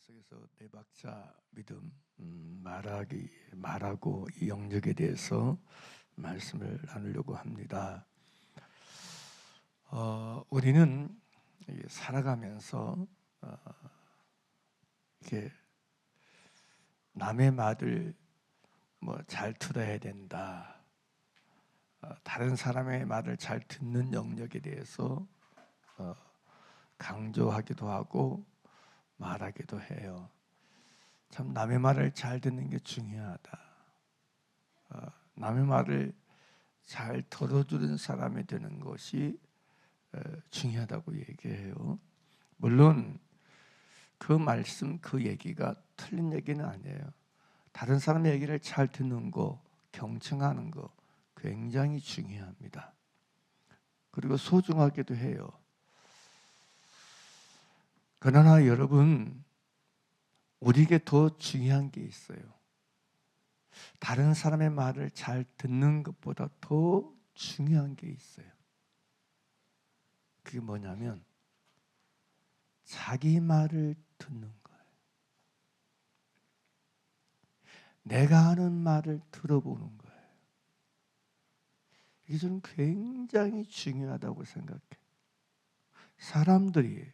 계속해서 네 박자 믿음 말하고 이 영역에 대해서 말씀을 나누려고 합니다. 우리는 살아가면서 이렇게 남의 말을 잘 들어야 된다. 다른 사람의 말을 잘 듣는 영역에 대해서 강조하기도 하고 말하기도 해요. 참 남의 말을 잘 듣는 게 중요하다. 남의 말을 잘 들어주는 사람이 되는 것이 중요하다고 얘기해요. 물론 그 말씀, 그 얘기가 틀린 얘기는 아니에요. 다른 사람의 얘기를 잘 듣는 거, 경청하는 거 굉장히 중요합니다. 그리고 소중하기도 해요. 그러나 여러분, 우리에게 더 중요한 게 있어요. 다른 사람의 말을 잘 듣는 것보다 더 중요한 게 있어요. 그게 뭐냐면 자기 말을 듣는 거예요. 내가 하는 말을 들어보는 거예요. 이게 저는 굉장히 중요하다고 생각해요. 사람들이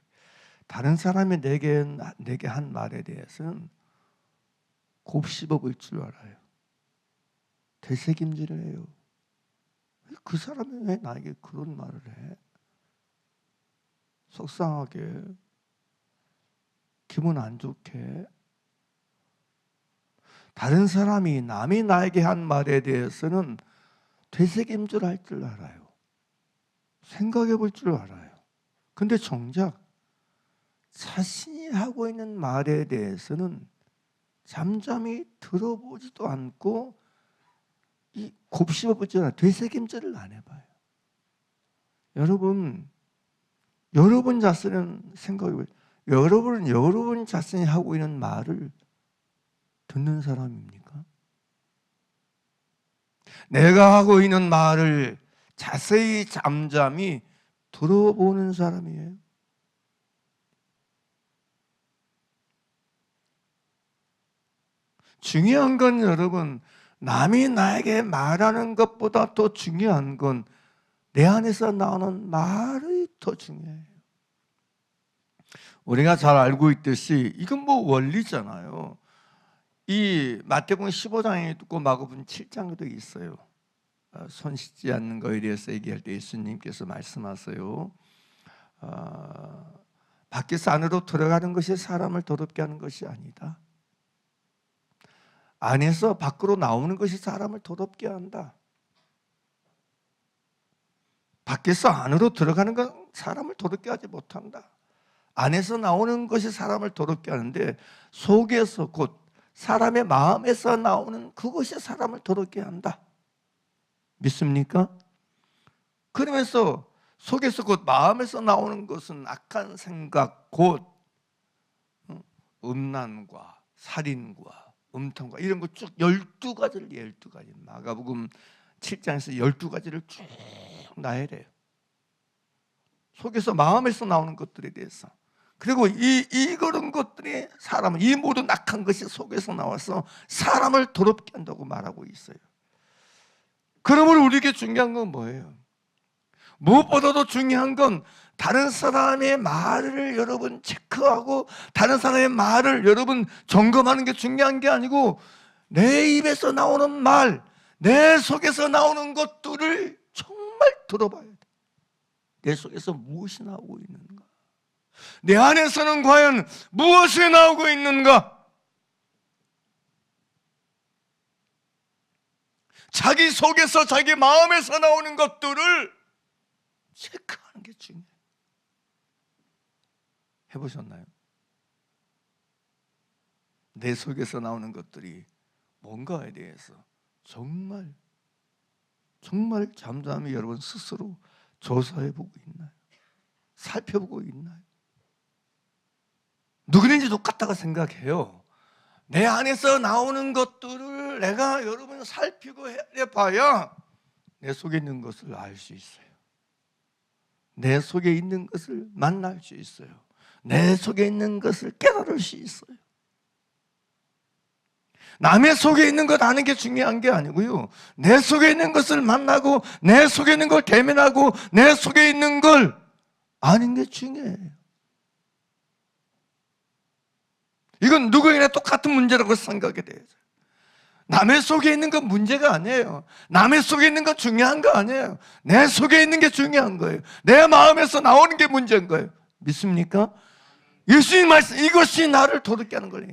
다른 사람이 내게 한 말에 대해서는 곱씹어 볼 줄 알아요. 되새김질을 해요. 그 사람이 왜 나에게 그런 말을 해? 속상하게, 기분 안 좋게. 다른 사람이 남이 나에게 한 말에 대해서는 되새김질 할 줄 알아요. 생각해 볼 줄 알아요. 근데 정작 자신이 하고 있는 말에 대해서는 잠잠히 들어보지도 않고 곱씹어 보지 않아요. 되새김질을 안 해봐요. 여러분 자신은 생각해 보세요. 여러분은 여러분 자신이 하고 있는 말을 듣는 사람입니까? 내가 하고 있는 말을 자세히 잠잠히 들어보는 사람이에요. 중요한 건 여러분, 남이 나에게 말하는 것보다 더 중요한 건 내 안에서 나오는 말이 더 중요해요. 우리가 잘 알고 있듯이 이건 원리잖아요. 이 마태복음 15장에 있고 마가복음 7장에도 있어요. 손 씻지 않는 것에 대해서 얘기할 때 예수님께서 말씀하세요. 밖에서 안으로 들어가는 것이 사람을 더럽게 하는 것이 아니다. 안에서 밖으로 나오는 것이 사람을 더럽게 한다. 밖에서 안으로 들어가는 건 사람을 더럽게 하지 못한다. 안에서 나오는 것이 사람을 더럽게 하는데 속에서 곧 사람의 마음에서 나오는 그것이 사람을 더럽게 한다. 믿습니까? 그러면서 속에서 곧 마음에서 나오는 것은 악한 생각, 곧 음란과 살인과 음탕과 이런 거 쭉 12가지 마가복음 7장에서 12가지를 쭉 나열해요. 속에서 마음에서 나오는 것들에 대해서. 그리고 그런 것들이 이 모든 악한 것이 속에서 나와서 사람을 더럽게 한다고 말하고 있어요. 그러므로 우리에게 중요한 건 뭐예요? 무엇보다도 중요한 건 다른 사람의 말을 여러분 체크하고 다른 사람의 말을 여러분 점검하는 게 중요한 게 아니고 내 입에서 나오는 말, 내 속에서 나오는 것들을 정말 들어봐야 돼. 내 속에서 무엇이 나오고 있는가? 내 안에서는 과연 무엇이 나오고 있는가? 자기 속에서 자기 마음에서 나오는 것들을 체크하는 게 중요해요. 해보셨나요? 내 속에서 나오는 것들이 뭔가에 대해서 정말 잠잠히 여러분 스스로 조사해보고 있나요? 살펴보고 있나요? 누구든지 똑같다고 생각해요. 내 안에서 나오는 것들을 내가 여러분 살피고 해봐야 내 속에 있는 것을 알 수 있어요. 내 속에 있는 것을 만날 수 있어요. 내 속에 있는 것을 깨달을 수 있어요. 남의 속에 있는 것 아는 게 중요한 게 아니고요. 내 속에 있는 것을 만나고 내 속에 있는 걸 대면하고 내 속에 있는 걸 아는 게 중요해요. 이건 누구에게나 똑같은 문제라고 생각이 돼요. 남의 속에 있는 건 문제가 아니에요. 남의 속에 있는 건 중요한 거 아니에요. 내 속에 있는 게 중요한 거예요. 내 마음에서 나오는 게 문제인 거예요. 믿습니까? 예수님 말씀, 이것이 나를 더럽게 하는 거예요.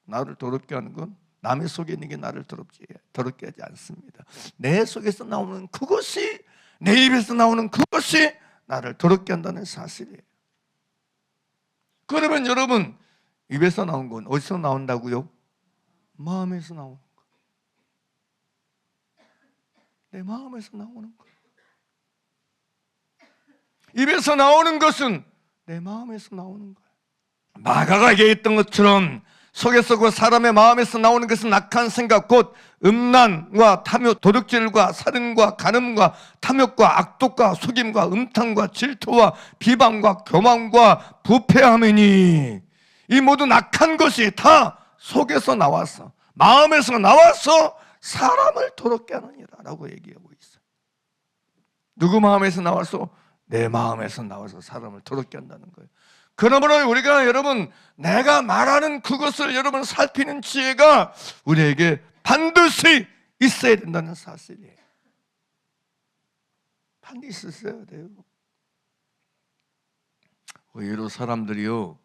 나를 더럽게 하는 건 남의 속에 있는 게 나를 더럽게 하지 않습니다. 내 속에서 나오는 그것이, 내 입에서 나오는 그것이 나를 더럽게 한다는 사실이에요. 그러면 여러분, 입에서 나온 건 어디서 나온다고요? 마음에서 나오는 거. 내 마음에서 나오는 거. 입에서 나오는 것은 내 마음에서 나오는 거예요. 마가가 얘기했던 것처럼 속에서 그 사람의 마음에서 나오는 것은 악한 생각, 곧 음란과 탐욕, 도둑질과 살인과 간음과 탐욕과 악독과 속임과 음탕과 질투와 비방과 교만과 부패함이니, 이 모든 악한 것이 다 속에서 나와서, 마음에서 나와서 사람을 더럽게 하느니라 라고 얘기하고 있어요. 누구 마음에서 나와서? 내 마음에서 나와서 사람을 더럽게 한다는 거예요. 그러므로 우리가 여러분, 내가 말하는 그것을 여러분 살피는 지혜가 우리에게 반드시 있어야 된다는 사실이에요. 반드시 있어야 돼요. 의외로 사람들이요,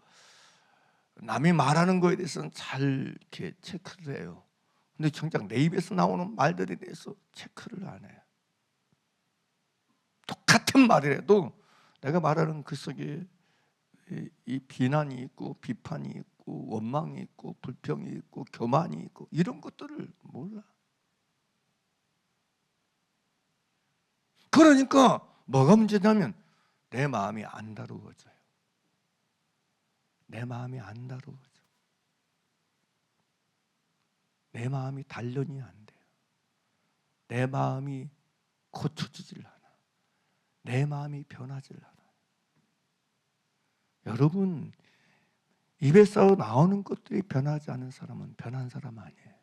남이 말하는 거에 대해서는 잘 이렇게 체크를 해요. 근데 정작 내 입에서 나오는 말들에 대해서 체크를 안 해요. 똑같은 말이라도 내가 말하는 그 속에 이 비난이 있고 비판이 있고 원망이 있고 불평이 있고 교만이 있고 이런 것들을 몰라. 그러니까 뭐가 문제냐면 내 마음이 안 다루어져요. 내 마음이 안 다루어져. 내 마음이 단련이 안 돼요. 내 마음이 고쳐지질 않아. 내 마음이 변하질 않아. 여러분, 입에서 나오는 것들이 변하지 않은 사람은 변한 사람 아니에요.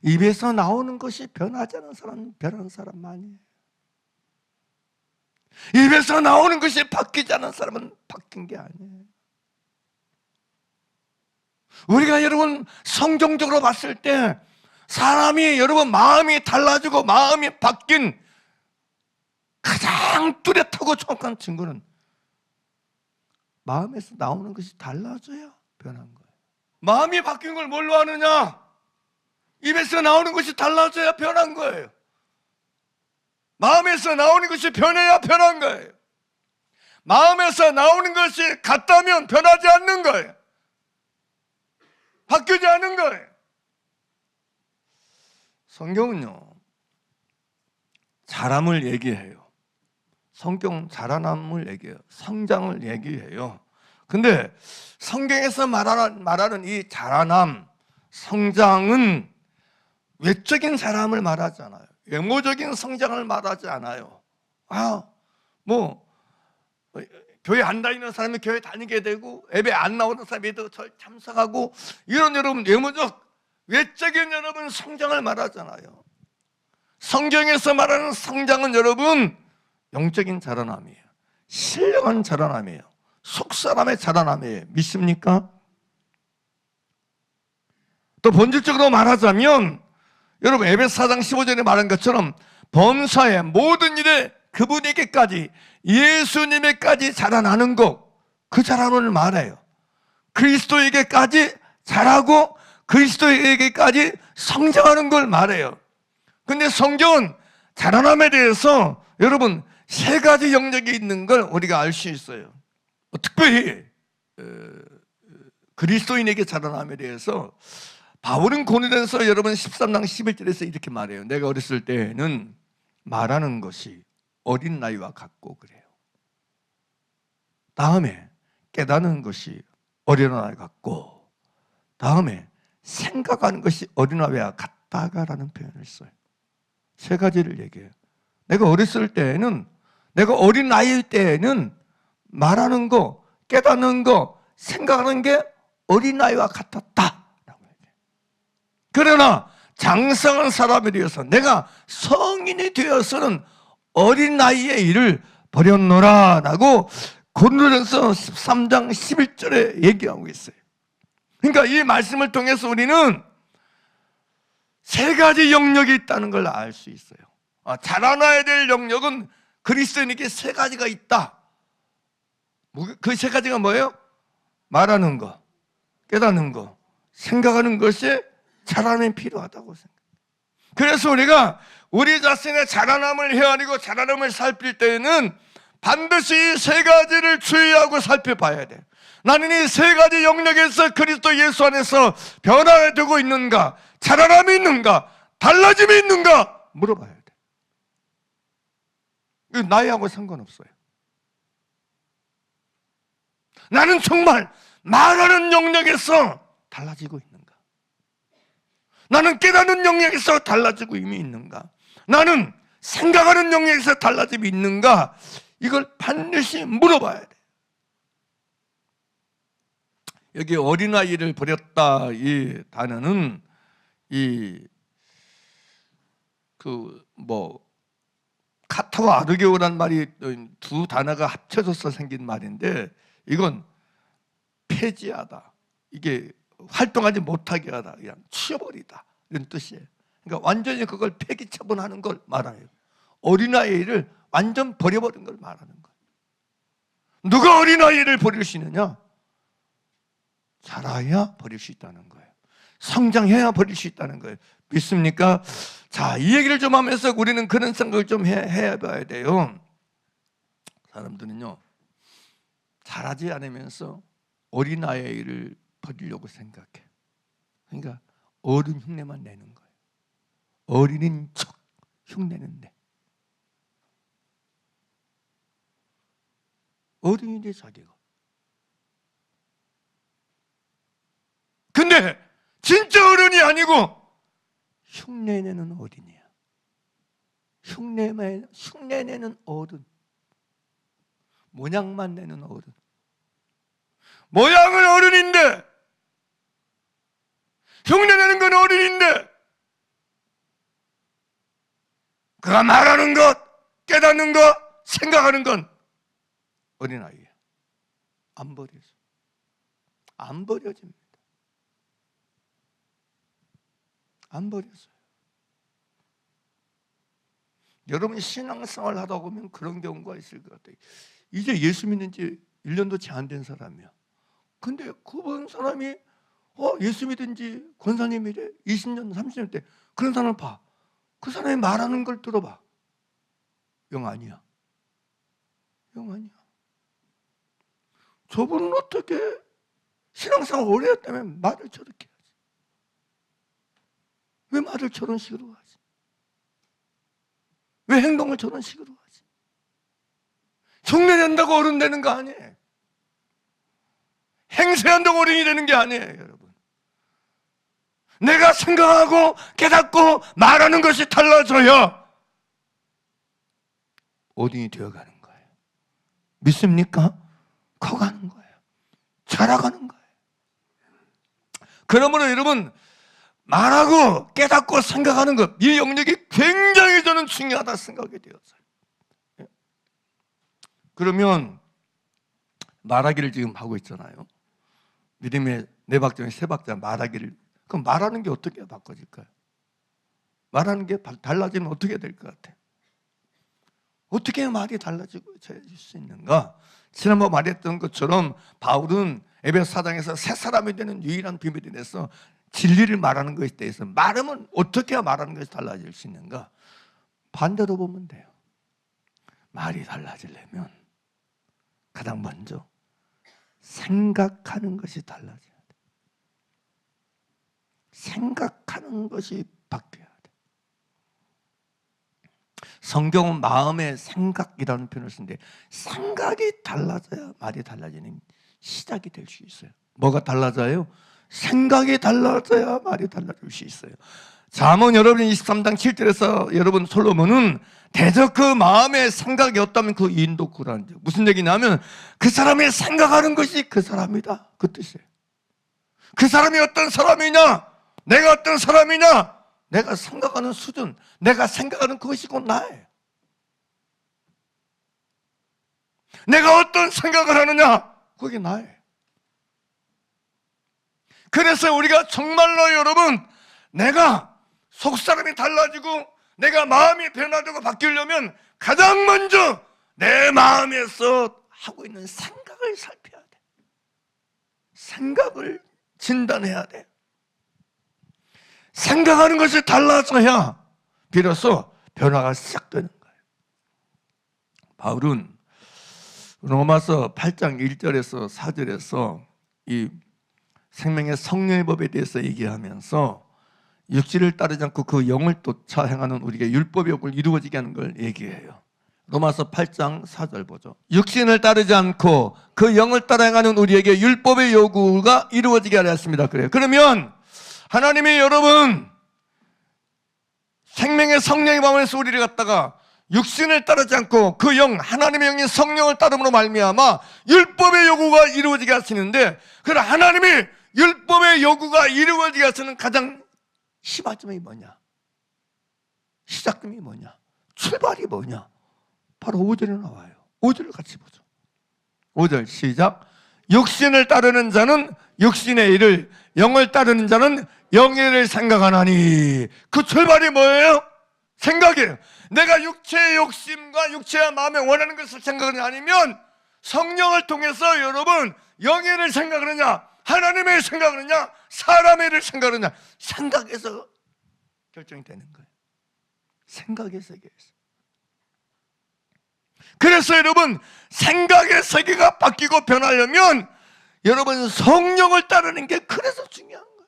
입에서 나오는 것이 변하지 않은 사람은 변한 사람 아니에요. 입에서 나오는 것이 바뀌지 않은 사람은 바뀐 게 아니에요. 우리가 여러분 성경적으로 봤을 때 사람이 여러분 마음이 달라지고 마음이 바뀐 가장 뚜렷하고 정확한 증거는 마음에서 나오는 것이 달라져야 변한 거예요. 마음이 바뀐 걸 뭘로 아느냐? 입에서 나오는 것이 달라져야 변한 거예요. 마음에서 나오는 것이 변해야 변한 거예요. 마음에서 나오는 것이 같다면 변하지 않는 거예요. 바뀌지 않는 거예요. 성경은요, 자람을 얘기해요. 성경 자라남을 얘기해요. 성장을 얘기해요. 근데 성경에서 말하는 이 자라남, 성장은 외적인 자람을 말하지 않아요. 외모적인 성장을 말하지 않아요. 교회 안 다니는 사람이 교회 다니게 되고 예배 안 나오는 사람이 절 참석하고 이런 여러분 외적인 여러분 성장을 말하잖아요. 성경에서 말하는 성장은 여러분 영적인 자라남이에요. 신령한 자라남이에요. 속사람의 자라남이에요. 믿습니까? 또 본질적으로 말하자면 여러분 에베소 4장 15절에 말한 것처럼 범사의 모든 일에 그분에게까지 예수님에게까지 자라나는 것, 그 자라남을 말해요. 그리스도에게까지 자라고 그리스도에게까지 성장하는 걸 말해요. 근데 성경은 자라남에 대해서 여러분 세 가지 영역이 있는 걸 우리가 알 수 있어요. 특별히 그리스도인에게 자라남에 대해서 바울은 고린도전서 여러분 13장 11절에서 이렇게 말해요. 내가 어렸을 때는 말하는 것이 어린 나이와 같고 그래요. 다음에 깨닫는 것이 어린아이 같고, 다음에 생각하는 것이 어린아이와 같다가라는 표현을 써요. 세 가지를 얘기해요. 내가 어렸을 때는, 내가 어린 나이 때는 말하는 거, 깨닫는 거, 생각하는 게 어린아이와 같았다 라고 해요. 그러나 장성한 사람이 되어서 내가 성인이 되어서는 어린 나이의 일을 버렸노라 라고 고린도전서 13장 11절에 얘기하고 있어요. 그러니까 이 말씀을 통해서 우리는 세 가지 영역이 있다는 걸 알 수 있어요. 자라나야 될 영역은 그리스도인에게 세 가지가 있다. 그 세 가지가 뭐예요? 말하는 거, 깨닫는 거, 생각하는 것이 자라남이 필요하다고 생각해요. 그래서 우리가 우리 자신의 자라남을 헤아리고 자라남을 살필 때에는 반드시 이 세 가지를 주의하고 살펴봐야 돼요. 나는 이 세 가지 영역에서 그리스도 예수 안에서 변화가 되고 있는가, 자라남이 있는가, 달라짐이 있는가 물어봐야 돼. 이거 나이하고 상관없어요. 나는 정말 말하는 영역에서 달라지고 있는가? 나는 깨닫는 영역에서 달라지고 이미 있는가? 나는 생각하는 영역에서 달라짐이 있는가? 이걸 반드시 물어봐야 돼. 여기 어린아이를 버렸다 이 단어는 카타와 아르게오란 말이 두 단어가 합쳐져서 생긴 말인데 이건 폐지하다, 이게 활동하지 못하게 하다, 그냥 치워버리다 이런 뜻이에요. 그러니까 완전히 그걸 폐기 처분하는 걸 말해요. 어린아이를 완전 버려버린 걸 말하는 거예요. 누가 어린아이를 버릴 수 있느냐? 자라야 버릴 수 있다는 거예요. 성장해야 버릴 수 있다는 거예요. 믿습니까? 자, 이 얘기를 좀 하면서 우리는 그런 생각을 좀 해봐야 돼요. 사람들은요, 자라지 않으면서 어린아이를 버리려고 생각해. 그러니까 어른 흉내만 내는 거예요. 어린인 척 흉내는데 어른이 돼 자기가. 근데 진짜 어른이 아니고 흉내내는 어린이야. 흉내내는 어른, 모양만 내는 어른. 모양은 어른인데 흉내내는 건 어른인데 그가 말하는 것, 깨닫는 것, 생각하는 건 어린아이예요. 안 버려져. 안 버려집니다. 안 버렸어요. 여러분이 신앙생활 하다 보면 그런 경우가 있을 것 같아요. 이제 예수 믿는 지 1년도 채 안 된 사람이야. 근데 그분 사람이 예수 믿은 지 권사님이래 20년, 30년 때 그런 사람 봐. 그 사람이 말하는 걸 들어봐. 영 아니야. 영 아니야. 저분은 어떻게 신앙생활 오래 했다면 말을 저렇게 하지? 왜 말을 저런 식으로 하지? 왜 행동을 저런 식으로 하지? 흉내낸다고 어른 되는 거 아니에요. 행세한다고 어른이 되는 게 아니에요, 여러분. 내가 생각하고 깨닫고 말하는 것이 달라져야 어른이 되어가는 거예요. 믿습니까? 커가는 거예요. 자라가는 거예요. 그러므로 여러분, 말하고 깨닫고 생각하는 것, 이 영역이 굉장히 저는 중요하다 생각이 되었어요. 그러면 말하기를 지금 하고 있잖아요. 믿음의 4박자, 3박자 말하기를. 그럼 말하는 게 어떻게 바꿔질까요? 말하는 게 달라지면 어떻게 될 것 같아요? 어떻게 말이 달라지고 질 수 있는가? 지난번 말했던 것처럼 바울은 에베소 4장에서 새 사람이 되는 유일한 비밀에 대해서 진리를 말하는 것에 대해서 말하면 어떻게 해야 말하는 것이 달라질 수 있는가? 반대로 보면 돼요. 말이 달라지려면 가장 먼저 생각하는 것이 달라져야 돼. 생각하는 것이 바뀌어야 돼. 성경은 마음의 생각이라는 표현을 쓰는데 생각이 달라져야 말이 달라지는 시작이 될 수 있어요. 뭐가 달라져요? 생각이 달라져야 말이 달라질 수 있어요. 잠언 여러분 23장 7절에서 여러분 솔로몬은 대적 그 마음의 생각이 없다면 그 인도꾸라는 점. 무슨 얘기냐면 그 사람이 생각하는 것이 그 사람이다, 그 뜻이에요. 그 사람이 어떤 사람이냐? 내가 어떤 사람이냐? 내가 생각하는 수준, 내가 생각하는 그것이 곧 나예요. 내가 어떤 생각을 하느냐? 그게 나예요. 그래서 우리가 정말로 여러분, 내가 속사람이 달라지고 내가 마음이 변화되고 바뀌려면 가장 먼저 내 마음에서 하고 있는 생각을 살펴야 돼. 생각을 진단해야 돼. 생각하는 것이 달라져야 비로소 변화가 시작되는 거예요. 바울은 로마서 8장 1절에서 4절에서 이 생명의 성령의 법에 대해서 얘기하면서 육신을 따르지 않고 그 영을 쫓아 행하는 우리에게 율법의 욕을 이루어지게 하는 걸 얘기해요. 로마서 8장 4절 보죠. 육신을 따르지 않고 그 영을 따라 행하는 우리에게 율법의 요구가 이루어지게 하려 했습니다. 그래요. 그러면 하나님이 여러분 생명의 성령의 마음에서 우리를 갖다가 육신을 따르지 않고 그 영, 하나님의 영인 성령을 따름으로 말미암아 율법의 요구가 이루어지게 하시는데, 그럼 하나님이 율법의 요구가 이루어지게 하시는 가장 시발점이 뭐냐? 시작점이 뭐냐? 출발이 뭐냐? 바로 5절에 나와요. 5절을 같이 보죠. 5절 시작. 육신을 따르는 자는 육신의 일을, 영을 따르는 자는 영의 일을 생각하나니. 그 출발이 뭐예요? 생각이에요. 내가 육체의 욕심과 육체의 마음에 원하는 것을 생각하느냐, 아니면 성령을 통해서 여러분 영의 일을 생각하느냐, 하나님의 일을 생각하느냐, 사람의 일을 생각하느냐. 생각에서 결정이 되는 거예요. 생각의 세계에서. 그래서 여러분 생각의 세계가 바뀌고 변하려면 여러분 성령을 따르는 게 그래서 중요한 거예요.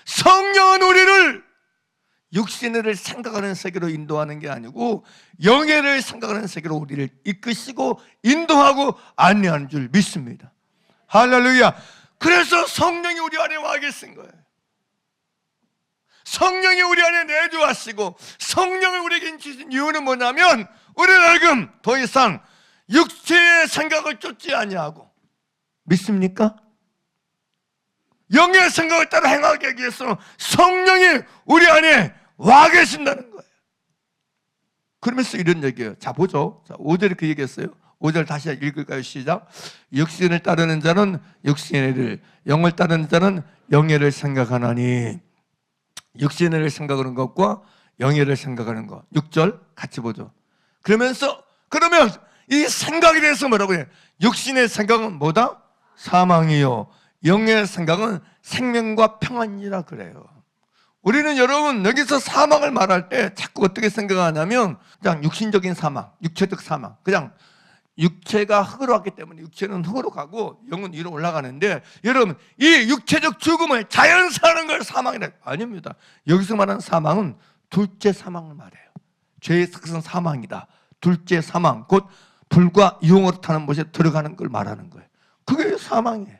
성령은 우리를 육신을 생각하는 세계로 인도하는 게 아니고 영예를 생각하는 세계로 우리를 이끄시고 인도하고 안내하는 줄 믿습니다. 할렐루야. 그래서 성령이 우리 안에 와 계신 거예요. 성령이 우리 안에 내주하시고 성령을 우리에게 주신 이유는 뭐냐면 우리는 지금 더 이상 육체의 생각을 쫓지 아니하고, 믿습니까? 영의 생각을 따라 행하게 하기 위해서 성령이 우리 안에 와 계신다는 거예요. 그러면서 이런 얘기예요. 자 보죠. 자 5절에 그 얘기했어요. 5절 다시 읽을까요? 시작. 육신을 따르는 자는 육신의 일을, 영을 따르는 자는 영예를 생각하나니. 육신을 생각하는 것과 영예를 생각하는 것. 6절 같이 보죠. 그러면 이 생각에 대해서 뭐라고 해요? 육신의 생각은 뭐다? 사망이요, 영의 생각은 생명과 평안이라 그래요. 우리는 여러분 여기서 사망을 말할 때 자꾸 어떻게 생각하냐면 그냥 육신적인 사망, 육체적 사망, 그냥 육체가 흙으로 왔기 때문에 육체는 흙으로 가고 영은 위로 올라가는데, 여러분 이 육체적 죽음을 자연사하는 걸 사망이라. 아닙니다. 여기서 말하는 사망은 둘째 사망을 말해요. 죄의 특성 사망이다. 둘째 사망, 곧 불과 유흥으로 타는 곳에 들어가는 걸 말하는 거예요. 그게 사망이에요.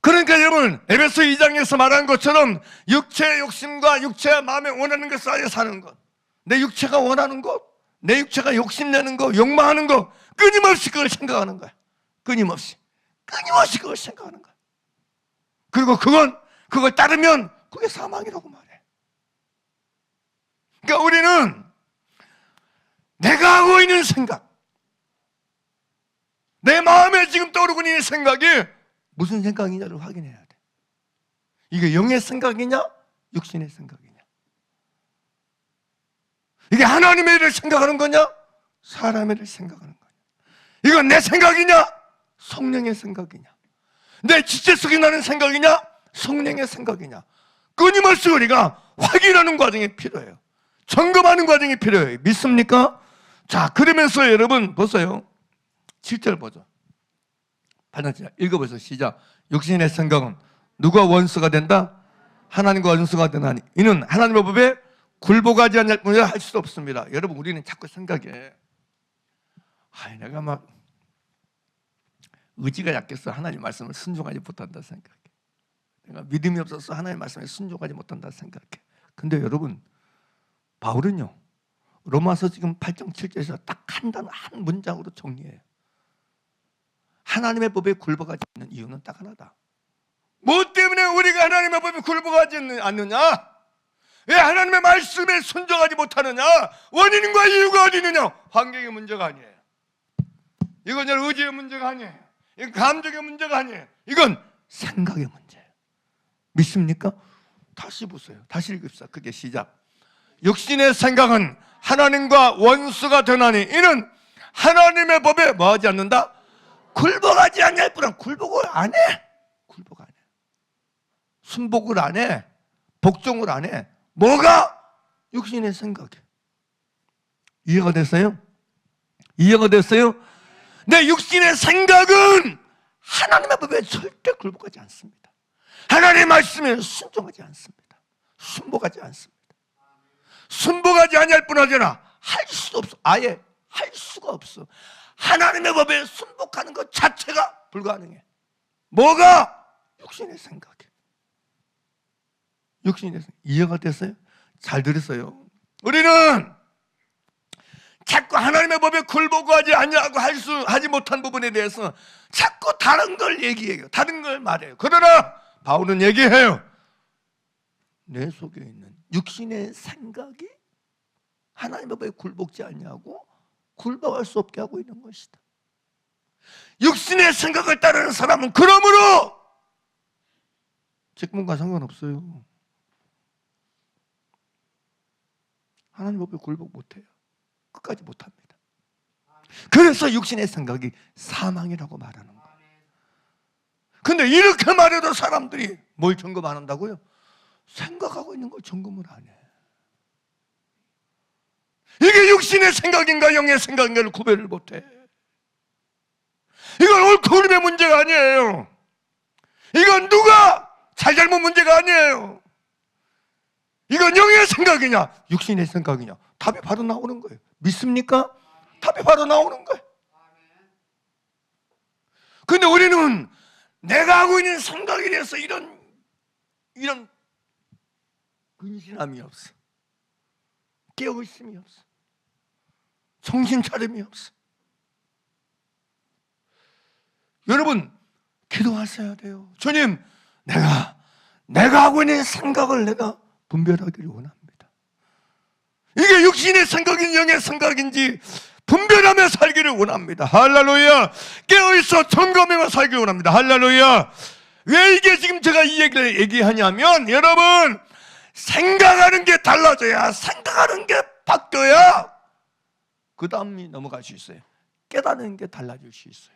그러니까 여러분 에베소 2장에서 말한 것처럼 육체의 욕심과 육체의 마음에 원하는 것을 하여 사는 것, 내 육체가 원하는 것, 내 육체가 욕심내는 거, 욕망하는 거, 끊임없이 그걸 생각하는 거야. 끊임없이 그걸 생각하는 거야. 그리고 그걸 따르면 그게 사망이라고 말해. 그러니까 우리는 내가 하고 있는 생각, 내 마음에 지금 떠오르고 있는 생각이 무슨 생각이냐를 확인해야 돼. 이게 영의 생각이냐, 육신의 생각이냐. 이게 하나님의 일을 생각하는 거냐, 사람의 일을 생각하는 거냐. 이건 내 생각이냐, 성령의 생각이냐. 내 지체 속에 나는 생각이냐, 성령의 생각이냐. 끊임없이 우리가 확인하는 과정이 필요해요. 점검하는 과정이 필요해요. 믿습니까? 자, 그러면서 여러분 보세요. 7절 보죠. 8절 읽어보세요. 시작. 육신의 생각은 누가 원수가 된다? 하나님과 원수가 되나니 이는 하나님의 법에 굴복하지 않을 뿐이라 할 수 없습니다. 여러분 우리는 자꾸 생각해, 내가 막 의지가 약해서 하나님 말씀을 순종하지 못한다 생각해. 내가 믿음이 없어서 하나님 말씀에 순종하지 못한다 생각해. 근데 여러분 바울은요 로마서 지금 8장 7절에서 딱 한 단어 한 문장으로 정리해요. 하나님의 법에 굴복하지 않는 이유는 딱 하나다. 뭐 때문에 우리가 하나님의 법에 굴복하지 않느냐? 왜 하나님의 말씀에 순종하지 못하느냐? 원인과 이유가 어디 있느냐? 환경의 문제가 아니에요. 이건 의지의 문제가 아니에요. 이건 감정의 문제가 아니에요. 이건 생각의 문제예요. 믿습니까? 다시 보세요. 다시 읽읍시다. 그게 시작. 육신의 생각은 하나님과 원수가 되나니 이는 하나님의 법에 뭐하지 않는다? 굴복하지 않냐 뿐 굴복을 안 해. 굴복 안 해. 순복을 안 해. 복종을 안 해. 뭐가? 육신의 생각이. 이해가 됐어요? 이해가 됐어요? 내 육신의 생각은 하나님의 법에 절대 굴복하지 않습니다. 하나님의 말씀에 순종하지 않습니다. 순복하지 않습니다. 순복하지 아니할 뿐 아니라 할 수도 없어. 아예 할 수가 없어. 하나님의 법에 순복하는 것 자체가 불가능해. 뭐가? 육신의 생각이. 육신의 생각. 이해가 됐어요? 잘 들었어요. 우리는 자꾸 하나님의 법에 굴복하지 않냐고 하지 못한 부분에 대해서 자꾸 다른 걸 얘기해요. 다른 걸 말해요. 그러나 바울은 얘기해요. 내 속에 있는 육신의 생각이 하나님의 법에 굴복지 않냐고 굴복할 수 없게 하고 있는 것이다. 육신의 생각을 따르는 사람은 그러므로 직분과 상관없어요. 하나님의 법에 굴복 못해요. 끝까지 못합니다. 그래서 육신의 생각이 사망이라고 말하는 거예요. 근데 이렇게 말해도 사람들이 뭘 점검 안 한다고요? 생각하고 있는 걸 점검을 안 해. 이게 육신의 생각인가 영의 생각인가를 구별을 못해. 이건 옳고 그름의 문제가 아니에요. 이건 누가 잘잘못 문제가 아니에요. 이건 영의 생각이냐 육신의 생각이냐 답이 바로 나오는 거예요. 믿습니까? 답이 바로 나오는 거예요. 근데 우리는 내가 하고 있는 생각에 대해서 이런 근신함이 없어. 깨어있음이 없어. 정신 차림이 없어. 여러분 기도하셔야 돼요. 주님, 내가 하고 있는 생각을 내가 분별하기를 원합니다. 이게 육신의 생각인지 영의 생각인지 분별하며 살기를 원합니다. 할렐루야. 깨어있어 점검하며 살기를 원합니다. 할렐루야. 왜 이게 지금 제가 이 얘기를 얘기하냐면 여러분 생각하는 게 달라져야 생각하는 게 바뀌어야 그 다음이 넘어갈 수 있어요. 깨닫는 게 달라질 수 있어요.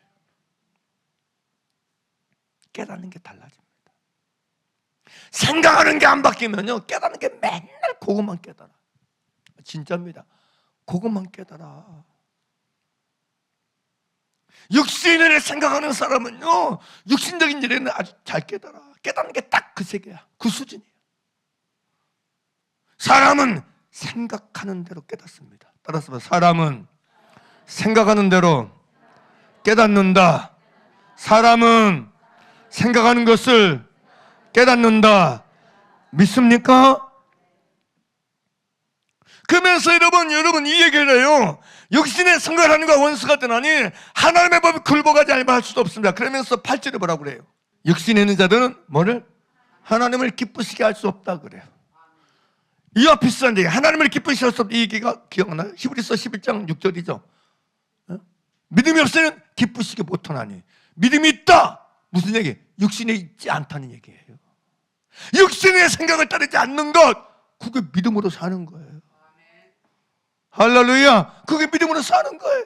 깨닫는 게 달라집니다. 생각하는 게 안 바뀌면요 깨닫는 게 맨날 그것만 깨달아. 진짜입니다. 그것만 깨달아. 육신을 생각하는 사람은요 육신적인 일에는 아주 잘 깨달아. 깨닫는 게 딱 그 세계야. 그 수준이야. 사람은 생각하는 대로 깨닫습니다. 따라서 사람은 생각하는 대로 깨닫는다. 사람은 생각하는 것을 깨닫는다. 믿습니까? 그러면서 여러분 이 얘기를 해요. 육신의 생각하는 것과 원수가 되나니 하나님의 법에 굴복하지 않으면 할 수도 없습니다. 그러면서 8절에 뭐라고 그래요? 육신에 있는 자들은 뭐를? 하나님을 기쁘시게 할 수 없다 그래요. 이와 비슷한 얘기. 하나님을 기쁘시게 할 수 없다. 이 얘기가 기억나요? 히브리서 11장 6절이죠. 믿음이 없으면 기쁘시게 못하나니 믿음이 있다. 무슨 얘기? 육신에 있지 않다는 얘기예요. 육신의 생각을 따르지 않는 것, 그게 믿음으로 사는 거예요. 할렐루야. 그게 믿음으로 사는 거예요.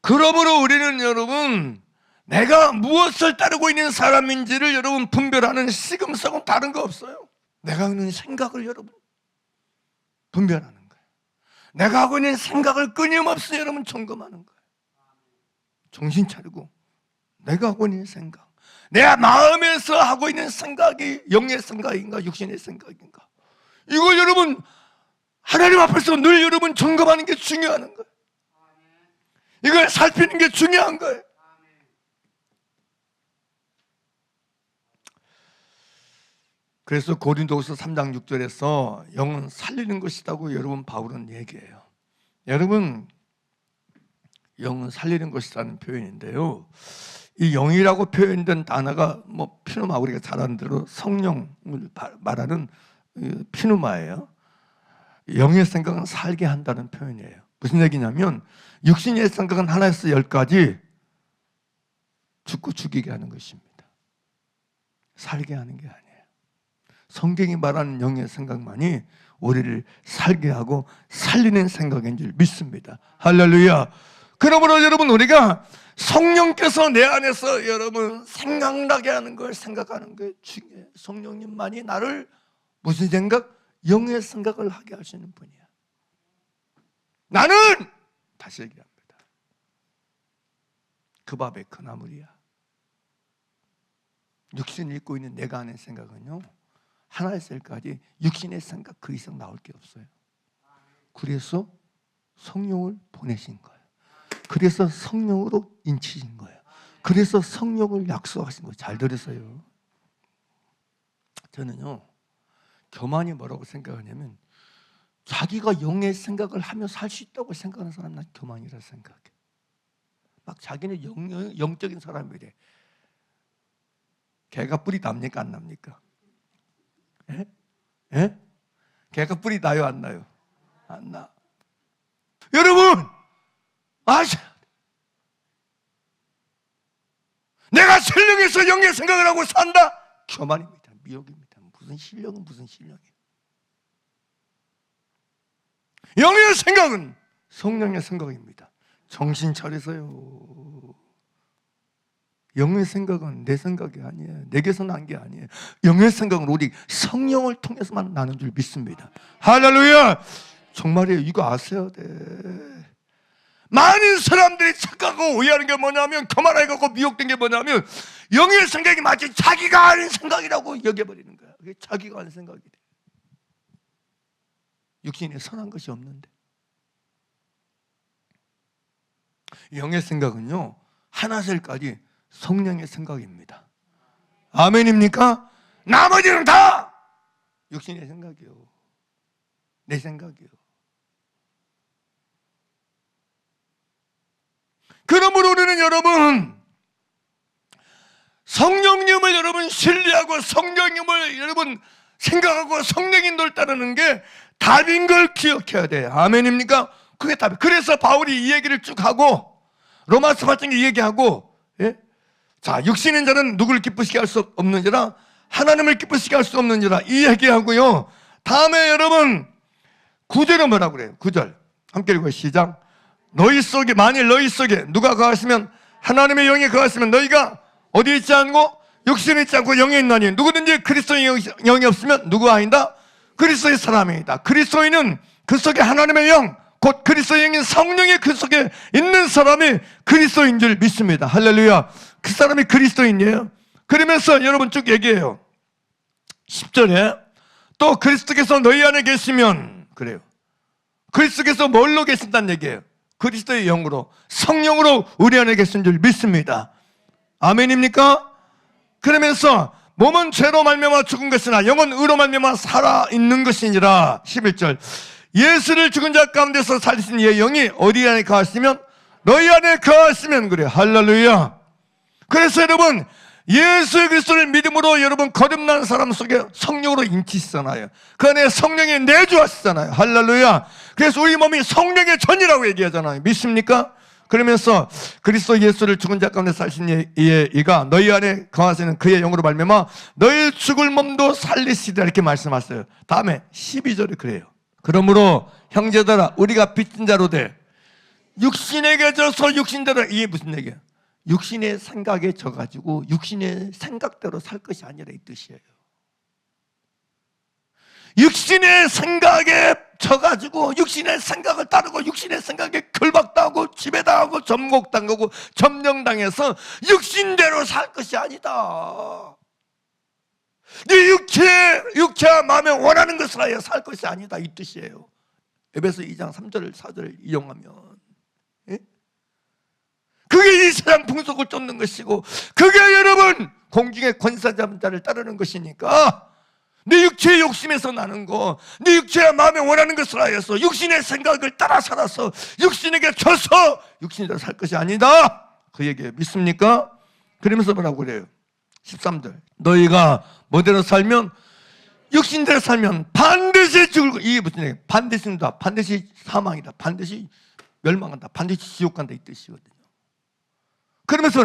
그러므로 우리는 여러분 내가 무엇을 따르고 있는 사람인지를 여러분 분별하는 시금석은 다른 거 없어요. 내가 하는 생각을 여러분 분별하는 거예요. 내가 하고 있는 생각을 끊임없이 여러분 점검하는 거예요. 정신 차리고 내가 하고 있는 생각, 내 마음에서 하고 있는 생각이 영의 생각인가 육신의 생각인가, 이걸 여러분 하나님 앞에서 늘 여러분 점검하는 게 중요한 거예요. 이걸 살피는 게 중요한 거예요. 그래서 고린도후서 3장 6절에서 영은 살리는 것이라고 여러분 바울은 얘기해요. 여러분 영은 살리는 것이라는 표현인데요. 이 영이라고 표현된 단어가 피누마, 우리가 잘 아는 대로 성령을 말하는 피누마예요. 영의 생각은 살게 한다는 표현이에요. 무슨 얘기냐면 육신의 생각은 하나에서 10가지 죽고 죽이게 하는 것입니다. 살게 하는 게 아니에요. 성경이 말하는 영의 생각만이 우리를 살게 하고 살리는 생각인 줄 믿습니다. 할렐루야. 그러므로 여러분, 우리가 성령께서 내 안에서 여러분 생각나게 하는 걸 생각하는 게 중요해요. 성령님만이 나를 무슨 생각? 영의 생각을 하게 하시는 분이야. 나는 다시 얘기합니다. 그 밥에 그 나물이야. 육신을 입고 있는 내가 하는 생각은요, 하나에서 10까지 육신의 생각 그 이상 나올 게 없어요. 그래서 성령을 보내신 거예요. 그래서 성령으로 인치신 거예요. 그래서 성령을 약속하신 거예요. 잘 들으세요. 저는요, 교만이 뭐라고 생각하냐면 자기가 영의 생각을 하며 살 수 있다고 생각하는 사람은 난 교만이라 생각해. 막 자기는 영적인 사람이래. 개가 뿔이 납니까 안 납니까? 예? 예? 개가 뿔이 나요 안 나요? 안 나. 여러분 아셔야 돼. 내가 신령해서 영의 생각을 하고 산다? 교만입니다. 미혹입니다. 무슨 신령은 무슨 신령이에요. 영의 생각은 성령의 생각입니다. 정신 차리세요. 영의 생각은 내 생각이 아니에요. 내게서 난 게 아니에요. 영의 생각은 우리 성령을 통해서만 나는 줄 믿습니다. 할렐루야. 정말이에요. 이거 아셔야 돼. 많은 사람들이 착각하고 오해하는 게 뭐냐면, 교만해갖고 미혹된 게 뭐냐면, 영의 생각이 마치 자기가 하는 생각이라고 여겨버리는 거야. 그게 자기가 하는 생각이 돼. 육신에 선한 것이 없는데. 영의 생각은요, 하나셀까지 성령의 생각입니다. 아멘입니까? 나머지는 다 육신의 생각이요. 내 생각이요. 그러므로 우리는 여러분, 성령님을 여러분 신뢰하고 성령님을 여러분 생각하고 성령님을 따르는 게 답인 걸 기억해야 돼요. 아멘입니까? 그게 답이에요. 그래서 바울이 이 얘기를 쭉 하고 로마서 8장에 얘기하고, 예? 자, 육신인 자는 누구를 기쁘시게 할 수 없는지라 하나님을 기쁘시게 할 수 없는지라 이 얘기하고요. 다음에 여러분 9절은 뭐라고 그래요? 9절 함께 읽어요. 시작. 너희 속에, 만일 너희 속에 누가 거하시면, 하나님의 영이 거하시면 너희가 어디에 있지 않고 육신에 있지 않고 영에 있나니, 누구든지 그리스도의 영이 없으면 누구가 아니다? 그리스도의 사람이다. 그리스도인은 그 속에 하나님의 영, 곧 그리스도의 영인 성령이 그 속에 있는 사람이 그리스도인 줄 믿습니다. 할렐루야. 그 사람이 그리스도인이에요. 그러면서 여러분 쭉 얘기해요. 10절에 또 그리스도께서 너희 안에 계시면, 그래요. 그리스도께서 뭘로 계신다는 얘기예요? 그리스도의 영으로, 성령으로 우리 안에 계신 줄 믿습니다. 아멘입니까? 그러면서 몸은 죄로 말미암아 죽은 것이나 영은 의로 말미암아 살아있는 것이니라. 11절 예수를 죽은 자 가운데서 살리신 이의 영이 어디 안에 거하시면, 너희 안에 거하시면, 그래요. 할렐루야. 그래서 여러분 예수 그리스도를 믿음으로 여러분 거듭난 사람 속에 성령으로 인치시잖아요. 그 안에 성령이 내주하시잖아요. 할렐루야. 그래서 우리 몸이 성령의 전이라고 얘기하잖아요. 믿습니까? 그러면서 그리스도 예수를 죽은 자 가운데 살신 이가 너희 안에 거하시는 그의 영으로 말미암아 너희 죽을 몸도 살리시리라 이렇게 말씀하셨어요. 다음에 12절에 그래요. 그러므로 형제들아 우리가 빚진 자로 돼 육신에게 져서 육신대로, 이게 무슨 얘기야? 육신의 생각에 져가지고 육신의 생각대로 살 것이 아니라 이 뜻이에요. 육신의 생각에 져가지고 육신의 생각을 따르고 육신의 생각에 결박당하고 지배당하고 점곡당하고 점령당해서 육신대로 살 것이 아니다. 네 육체와 마음에 원하는 것을 하여 살 것이 아니다 이 뜻이에요. 에베소 2장 3절 4절 이용하면, 예? 그게 이 세상 풍속을 쫓는 것이고, 그게 여러분 공중의 권세 잡은 자를 따르는 것이니까 내 육체의 욕심에서 나는 거, 내 육체의 마음에 원하는 것을 하여서 육신의 생각을 따라 살아서 육신에게 져서 육신대로 살 것이 아니다. 그 얘기 믿습니까? 그러면서 뭐라고 그래요? 13절. 너희가 뭐대로 살면, 육신대로 살면 반드시 죽을 거. 이게 무슨 얘기야? 반드시다. 반드시 사망이다. 반드시 멸망한다. 반드시 지옥 간다. 이 뜻이거든요. 그러면서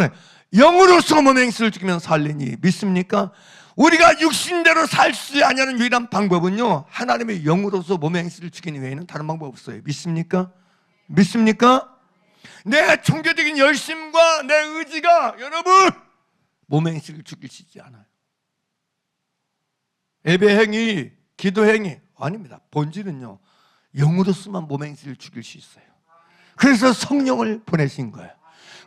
영으로서 몸의 행실을 지키면 살리니 믿습니까? 우리가 육신대로 살 수 아니하는 유일한 방법은요, 하나님의 영으로서 몸의 행실을 지키는 외에는 다른 방법 없어요. 믿습니까? 믿습니까? 내 종교적인 열심과 내 의지가 여러분 몸의 행실을 지킬 수 있지 않아요. 예배 행위, 기도 행위 아닙니다. 본질은요, 영으로서만 몸의 행실을 지킬 수 있어요. 그래서 성령을 보내신 거예요.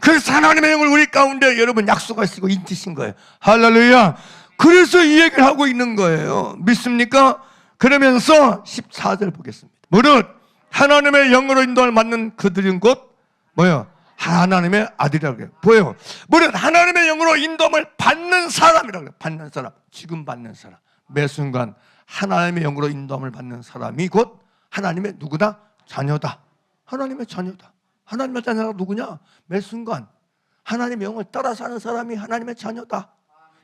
그래서 하나님의 영을 우리 가운데 여러분 약속하시고 인치신 거예요. 할렐루야. 그래서 이 얘기를 하고 있는 거예요. 믿습니까? 그러면서 14절 보겠습니다. 무릇 하나님의 영으로 인도를 받는 그들은 곧 뭐예요? 하나님의 아들이라고 그래요. 뭐예요? 무릇 하나님의 영으로 인도를 받는 사람이라고 그래요. 받는 사람, 지금 받는 사람. 매 순간 하나님의 영으로 인도를 받는 사람이 곧 하나님의 누구다? 자녀다. 하나님의 자녀다. 하나님의 자녀가 누구냐? 매 순간 하나님의 영을 따라 사는 사람이 하나님의 자녀다.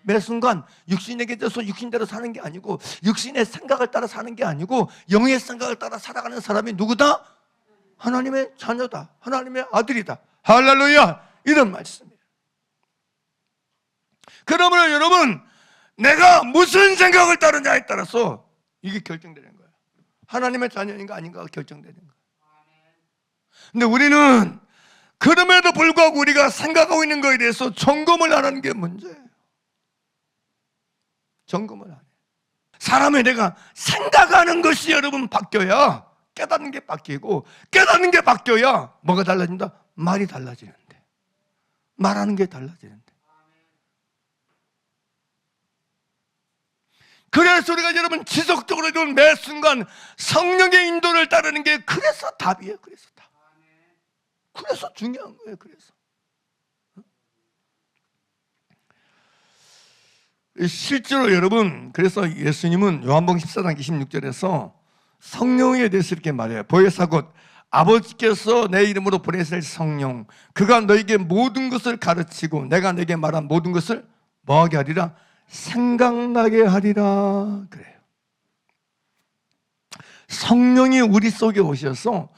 매 순간 육신에게 져서 육신대로 사는 게 아니고 육신의 생각을 따라 사는 게 아니고 영의 생각을 따라 살아가는 사람이 누구다? 하나님의 자녀다. 하나님의 아들이다. 할렐루야. 이런 말씀이에요. 그러므로 여러분, 내가 무슨 생각을 따르냐에 따라서 이게 결정되는 거예요. 하나님의 자녀인가 아닌가가 결정되는 거예요. 근데 우리는 그럼에도 불구하고 우리가 생각하고 있는 것에 대해서 점검을 안 하는 게 문제예요. 점검을 안 해요. 사람의 내가 생각하는 것이 여러분 바뀌어야 깨닫는 게 바뀌고, 깨닫는 게 바뀌어야 뭐가 달라진다? 말이 달라지는데, 말하는 게 달라지는데. 그래서 우리가 여러분 지속적으로 매 순간 성령의 인도를 따르는 게 그래서 답이에요. 그래서 답. 그래서 중요한 거예요. 그래서 실제로 여러분, 그래서 예수님은 요한복음 14장 26절에서 성령에 대해서 이렇게 말해요. 보혜사 곧 아버지께서 내 이름으로 보내실 성령, 그가 너에게 모든 것을 가르치고 내가 내게 말한 모든 것을 뭐하게 하리라? 생각나게 하리라. 그래요. 성령이 우리 속에 오셔서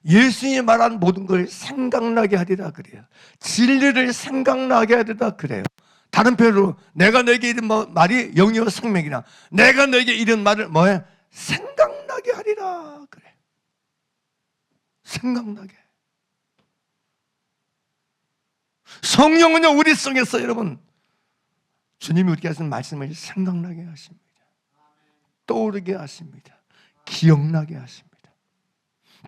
예수님이 말한 모든 걸 생각나게 하리라 그래요. 진리를 생각나게 하리라 그래요. 다른 표현으로 내가 너에게 이른 말이 영이요 생명이라. 내가 너에게 이른 말을 뭐해? 생각나게 하리라 그래. 생각나게. 성령은요 우리 속에서 여러분 주님이 우리에게 하신 말씀을 생각나게 하십니다. 떠오르게 하십니다. 기억나게 하십니다.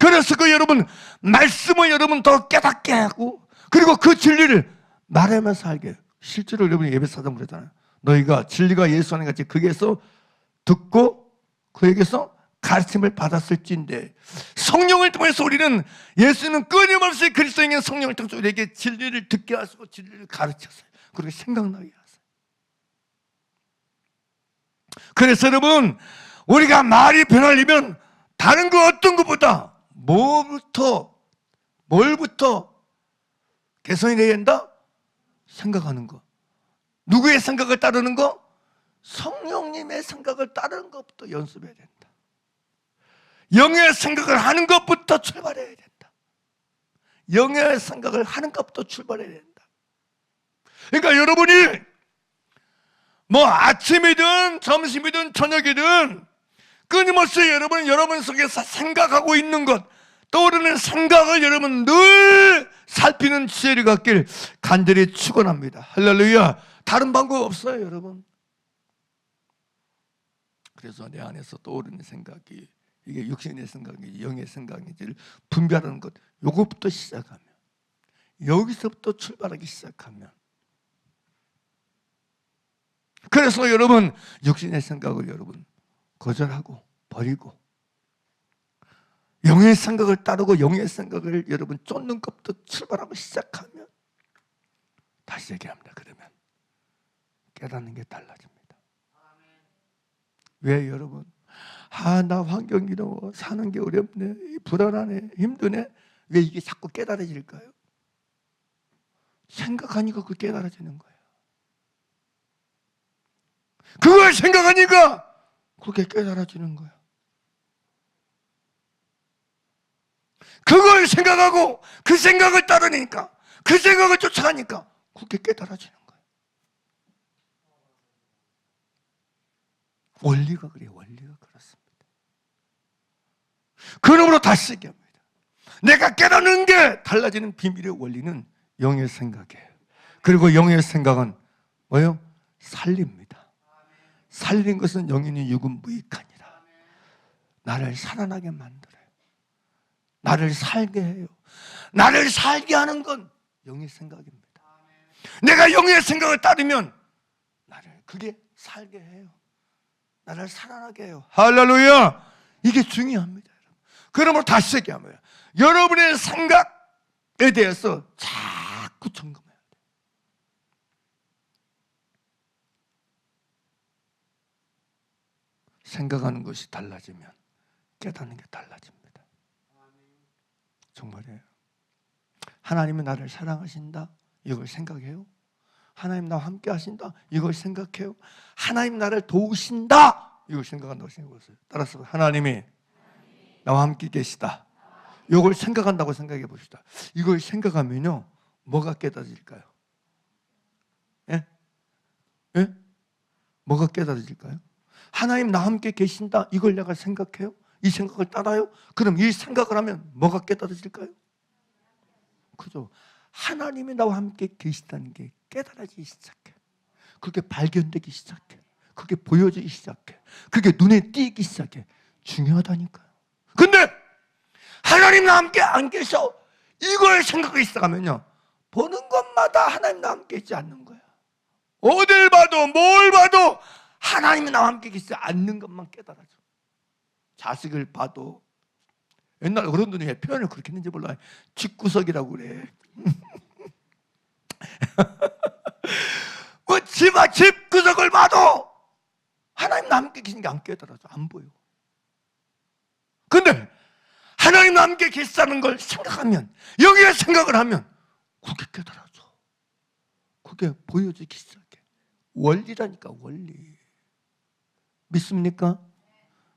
그래서 그 여러분 말씀을 여러분 더 깨닫게 하고, 그리고 그 진리를 말하면서 살게 해요. 실제로 여러분이 예배사장 그랬잖아요. 너희가 진리가 예수 안에 같이 그에게서 듣고 그에게서 가르침을 받았을진데, 성령을 통해서 우리는 예수는 끊임없이 그리스도인 성령을 통해서 우리에게 진리를 듣게 하시고 진리를 가르쳤어요. 그리고 생각나게 하세요. 그래서 여러분 우리가 말이 변하려면 다른 거 어떤 것보다 뭘부터 개선이 되어야 한다? 생각하는 거. 누구의 생각을 따르는 거? 성령님의 생각을 따르는 것부터 연습해야 된다. 영의 생각을 하는 것부터 출발해야 된다. 영의 생각을 하는 것부터 출발해야 된다. 그러니까 여러분이 뭐 아침이든 점심이든 저녁이든 끊임없이 여러분 속에서 생각하고 있는 것, 떠오르는 생각을 여러분 늘 살피는 지혜를 갖길 간절히 축원합니다. 할렐루야. 다른 방법 없어요, 여러분. 그래서 내 안에서 떠오르는 생각이 이게 육신의 생각인지 영의 생각인지를 분별하는 것, 요것부터 시작하면, 여기서부터 출발하기 시작하면, 그래서 여러분 육신의 생각을 여러분 거절하고 버리고 영의 생각을 따르고 영의 생각을 여러분 쫓는 것부터 출발하고 시작하면, 다시 얘기합니다. 그러면 깨닫는 게 달라집니다. 왜 여러분? 나 환경이 너무 사는 게 어렵네, 불안하네, 힘드네. 왜 이게 자꾸 깨달아질까요? 생각하니까 그 깨달아지는 거예요. 그걸 생각하니까 그렇게 깨달아지는 거예요. 그걸 생각하고 그 생각을 따르니까, 그 생각을 쫓아가니까 그렇게 깨달아지는 거예요. 원리가 그래요. 원리가 그렇습니다. 그러므로 다시 얘기합니다. 내가 깨닫는 게 달라지는 비밀의 원리는 영의 생각이에요. 그리고 영의 생각은 뭐예요? 살립니다. 살리는 것은 영이니 육은 무익하니라. 나를 살아나게 만들어요. 나를 살게 해요. 나를 살게 하는 건 영의 생각입니다. 내가 영의 생각을 따르면 나를 그게 살게 해요. 나를 살아나게 해요. 할렐루야! 이게 중요합니다. 그러므로 다시 얘기하면 여러분의 생각에 대해서 자꾸 점검해야 돼요. 생각하는 것이 달라지면 깨닫는 게 달라집니다. 정말이에요. 하나님은 나를 사랑하신다. 이걸 생각해요. 하나님 나와 함께 하신다. 이걸 생각해요. 하나님 나를 도우신다. 이걸 생각한다고 생각해보세요. 따라서 하나님이 나와 함께 계시다. 이걸 생각한다고 생각해 봅시다. 이걸 생각하면요, 뭐가 깨달아질까요? 예? 예? 뭐가 깨달아질까요? 하나님 나와 함께 계신다. 이걸 내가 생각해요. 이 생각을 따라요. 그럼 이 생각을 하면 뭐가 깨달아질까요? 그죠? 하나님이 나와 함께 계시다는 게 깨달아지기 시작해. 그게 발견되기 시작해. 그게 보여지기 시작해. 그게 눈에 띄기 시작해. 중요하다니까요. 근데 하나님 나와 함께 안 계셔. 이걸 생각하기 시작하면요, 보는 것마다 하나님 나와 함께 있지 않는 거야. 어딜 봐도 뭘 봐도 하나님이 나와 함께 계시지 않는 것만 깨달아져. 자식을 봐도, 옛날 어른들이 왜 표현을 그렇게 했는지 몰라요. 집구석이라고 그래. 뭐 집구석을 봐도 하나님 나와 함께 계신 게 안 깨달아져. 안 보여. 근데 하나님 나와 함께 계시다는 걸 생각하면, 여기에 생각을 하면 그게 깨달아져. 그게 보여지기 시작해. 원리라니까, 원리. 믿습니까?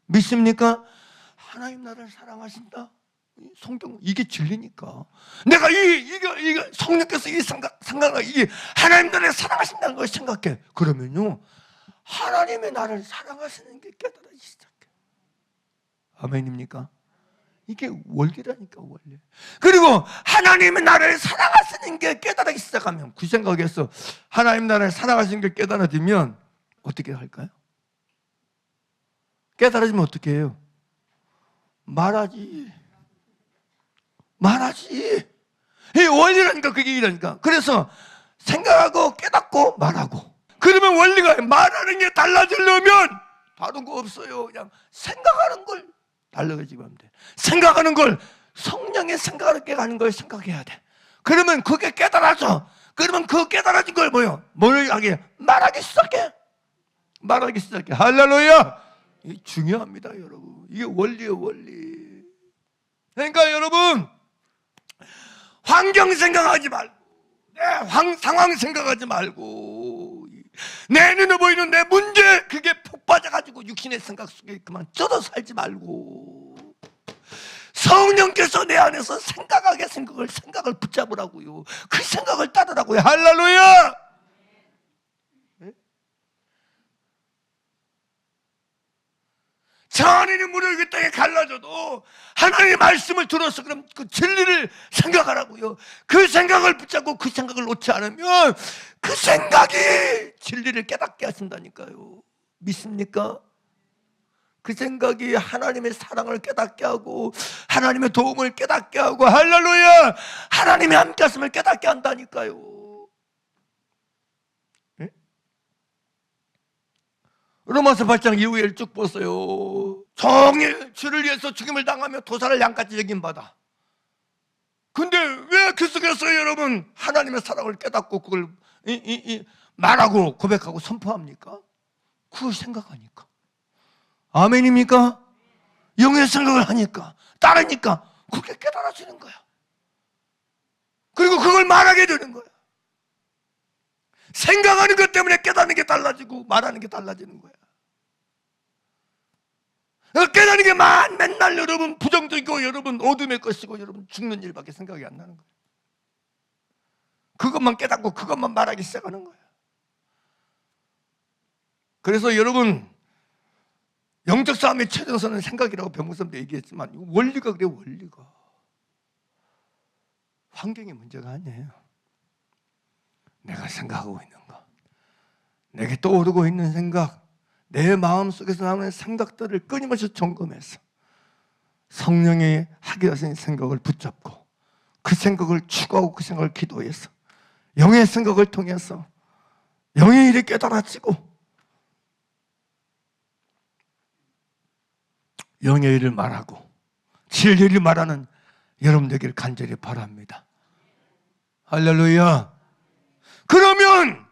믿습니까? 하나님 나를 사랑하신다. 성경 이게 진리니까. 내가 이게 성령께서 이 생각을, 이 하나님 나를 사랑하신다는 걸 생각해. 그러면요, 하나님의 나를 사랑하시는 게 깨달아지기 시작해. 아멘입니까? 이게 원리라니까, 원리. 그리고 하나님의 나를 사랑하시는 게 깨달아지기 시작하면, 그 생각에서 하나님 나를 사랑하시는 게 깨달아지면 어떻게 할까요? 깨달아지면 어떻게 해요? 말하지. 이 원리라니까, 그게 이라니까. 그래서 생각하고 깨닫고 말하고. 그러면 원리가, 말하는 게 달라지려면 다른 거 없어요. 그냥 생각하는 걸 달라지면 하면 돼. 생각하는 걸, 성령의 생각을 깨닫는 걸 생각해야 돼. 그러면 그게 깨달아져. 그러면 그 깨달아진 걸 뭘 하게? 말하기 시작해. 할렐루야! 이게 중요합니다, 여러분. 이게 원리예요, 원리. 그러니까 여러분, 환경 생각하지 말고, 상황 생각하지 말고, 내 눈에 보이는 내 문제, 그게 푹 빠져가지고 육신의 생각 속에 그만 젖어 살지 말고, 성령께서 내 안에서 생각하게 생각을 붙잡으라고요. 그 생각을 따르라고요. 할렐루야! 천인이 무릎 이 땅에 갈라져도 하나님의 말씀을 들어서 그럼 그 진리를 생각하라고요. 그 생각을 붙잡고 그 생각을 놓지 않으면 그 생각이 진리를 깨닫게 하신다니까요. 믿습니까? 그 생각이 하나님의 사랑을 깨닫게 하고 하나님의 도움을 깨닫게 하고, 할렐루야, 하나님의 함께 하심을 깨닫게 한다니까요. 로마서 8장 이후에 쭉 보세요. 종일 주를 위해서 죽임을 당하며 도사를 양같이 여김받아. 근데 왜 그 속에서 여러분 하나님의 사랑을 깨닫고 그걸 말하고 고백하고 선포합니까? 그걸 생각하니까. 아멘입니까? 영의 생각을 하니까, 따르니까 그게 깨달아지는 거야. 그리고 그걸 말하게 되는 거야. 생각하는 것 때문에 깨닫는 게 달라지고 말하는 게 달라지는 거야. 깨닫는 게 맨날 여러분 부정적이고 여러분 어둠의 것이고 여러분 죽는 일밖에 생각이 안 나는 거예요. 그것만 깨닫고 그것만 말하기 시작하는 거예요. 그래서 여러분 영적 싸움의 최전선은 생각이라고 변호사님도 얘기했지만 원리가 그래요. 원리가 환경의 문제가 아니에요. 내가 생각하고 있는 거, 내게 떠오르고 있는 생각, 내 마음속에서 나오는 생각들을 끊임없이 점검해서 성령이 하게 하신 생각을 붙잡고 그 생각을 추구하고 그 생각을 기도해서 영의 생각을 통해서 영의 일이 깨달아지고 영의 일을 말하고 진리를 말하는 여러분 되기를 간절히 바랍니다. 할렐루야. 그러면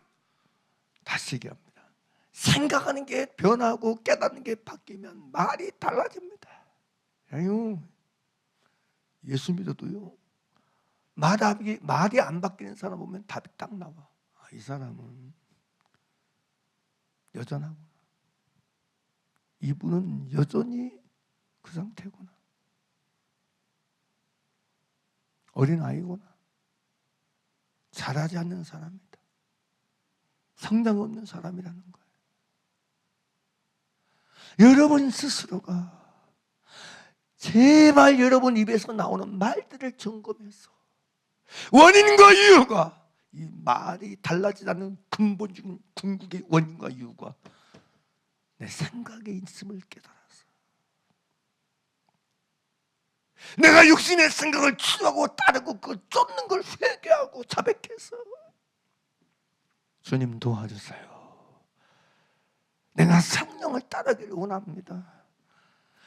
다시 얘기합니다. 생각하는 게 변하고 깨닫는 게 바뀌면 말이 달라집니다. 아유, 예수 믿어도요, 말이 안 바뀌는 사람 보면 답이 딱 나와. 이 사람은 여전하구나. 이분은 여전히 그 상태구나. 어린아이구나. 잘하지 않는 사람이다. 성장 없는 사람이라는 거예요. 여러분 스스로가 제발 여러분 입에서 나오는 말들을 점검해서 원인과 이유가 이 말이 달라지지 않는 근본적인 궁극의 원인과 이유가 내 생각에 있음을 깨달아서 내가 육신의 생각을 추구하고 따르고 그 쫓는 걸 회개하고 자백해서 주님 도와주세요. 내가 성령을 따르기를 원합니다.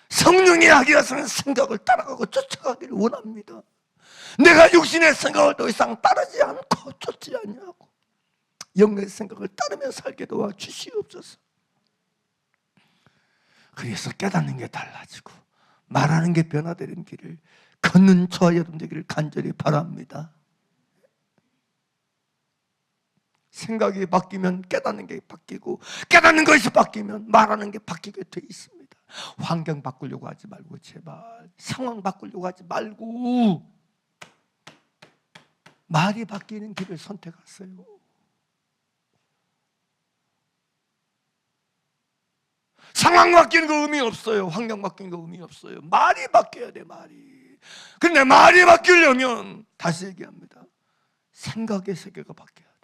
성령이 하게 하시는 생각을 따라가고 쫓아가기를 원합니다. 내가 육신의 생각을 더 이상 따르지 않고 쫓지 않냐고 영의 생각을 따르며 살게 도와 주시옵소서. 그래서 깨닫는 게 달라지고 말하는 게 변화되는 길을 걷는 저와 여러분 되기를 간절히 바랍니다. 생각이 바뀌면 깨닫는 게 바뀌고 깨닫는 것이 바뀌면 말하는 게 바뀌게 돼 있습니다. 환경 바꾸려고 하지 말고 제발 상황 바꾸려고 하지 말고 말이 바뀌는 길을 선택하세요. 상황 바뀌는 거 의미 없어요. 환경 바뀌는 거 의미 없어요. 말이 바뀌어야 돼. 말이. 근데 말이 바뀌려면 다시 얘기합니다. 생각의 세계가 바뀌어야 돼.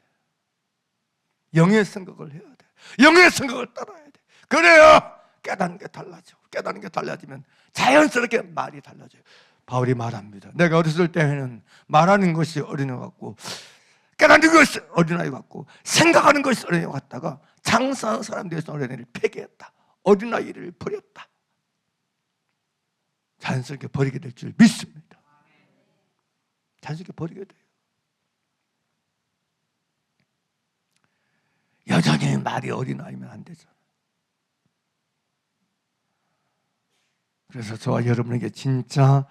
영의 생각을 해야 돼. 영의 생각을 따라야 돼. 그래야 깨닫는 게 달라지고 깨닫는 게 달라지면 자연스럽게 말이 달라져요. 바울이 말합니다. 내가 어렸을 때에는 말하는 것이 어린애 같고 깨닫는 것이 어린아이 같고 생각하는 것이 어린애 같다가 장사하는 사람들에서 어린애를 폐기했다. 어린아이를 버렸다. 자연스럽게 버리게 될 줄 믿습니다. 자연스럽게 버리게 돼요. 여전히 말이 어린아이면 안 되잖아요. 그래서 저와 여러분에게 진짜